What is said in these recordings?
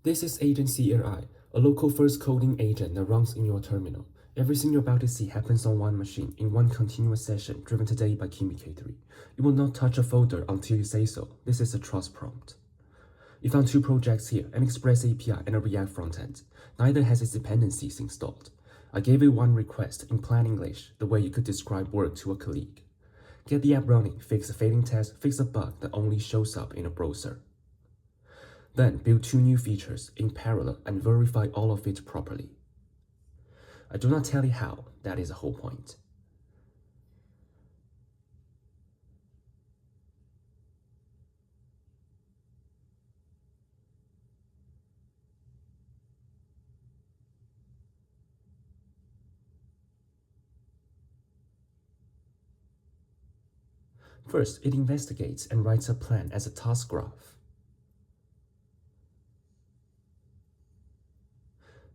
This is Agent CLI, a local first coding agent that runs in your terminal. Everything you're about to see happens on one machine in one continuous session driven today by Kimi K3. You will not touch a folder until you say so. This is a trust prompt. You found two projects here, an Express API and a React frontend. Neither has its dependencies installed. I gave you one request in plain English, the way you could describe work to a colleague. Get the app running, fix a failing test, fix a bug that only shows up in a browser. Then build two new features in parallel and verify all of it properly. I do not tell you how, that is the whole point. First, it investigates and writes a plan as a task graph.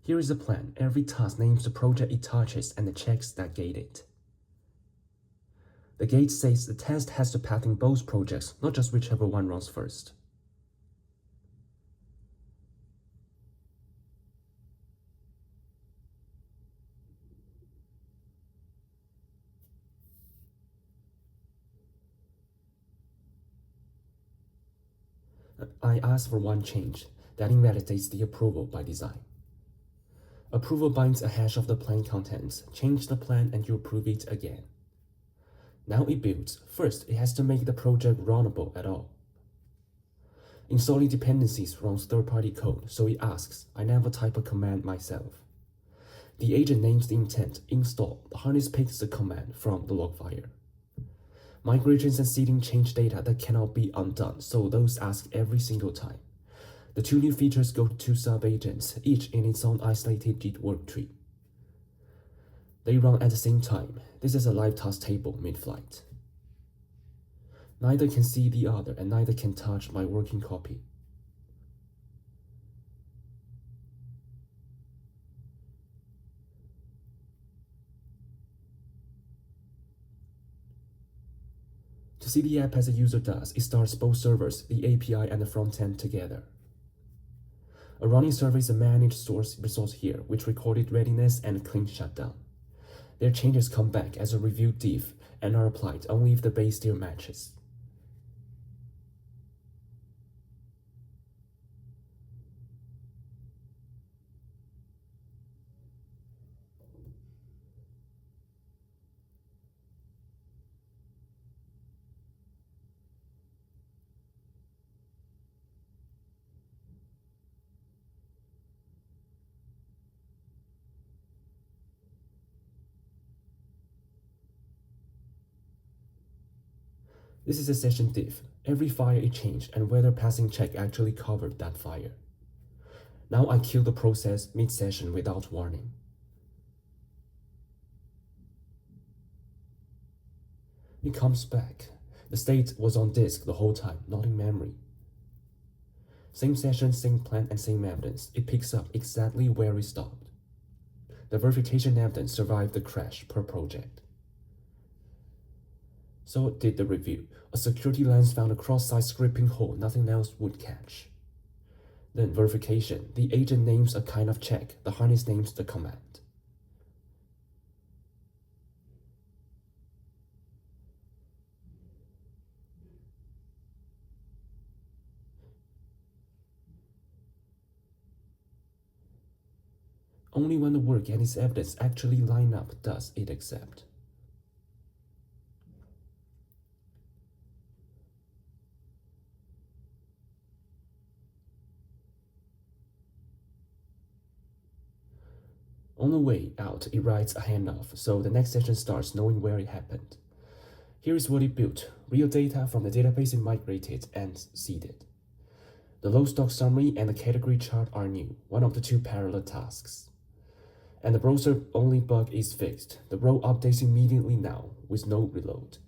Here is the plan. Every task names the project it touches and the checks that gate it. The gate says the test has to path in both projects, not just whichever one runs first. I ask for one change that invalidates the approval by design. Approval binds a hash of the plan contents. Change the plan and you approve it again. Now it builds. First, it has to make the project runnable at all. Installing dependencies runs third-party code, so it asks, I never type a command myself. The agent names the intent, install. The harness picks the command from the log file. Migrations and seeding change data that cannot be undone, so those ask every single time. The two new features go to two sub-agents, each in its own isolated Git worktree. They run at the same time. This is a live task table mid-flight. Neither can see the other, and neither can touch my working copy. To see the app as a user does, it starts both servers, the API and the frontend together. A running server is a managed source resource here, which recorded readiness and clean shutdown. Their changes come back as a review diff and are applied only if the base still matches. This is a session diff. Every file is changed and whether passing check actually covered that file. Now I kill the process mid-session without warning. It comes back. The state was on disk the whole time, not in memory. Same session, same plan, and same evidence. It picks up exactly where it stopped. The verification evidence survived the crash per project. So did the review. A security lens found a cross-site scripting hole nothing else would catch. Then verification. The agent names a kind of check. The harness names the command. Only when the work and its evidence actually line up does it accept. On the way out, it writes a handoff, so the next session starts knowing where it happened. Here is what it built. Real data from the database it migrated and seeded. The low stock summary and the category chart are new, one of the two parallel tasks. And the browser only bug is fixed. The row updates immediately now with no reload.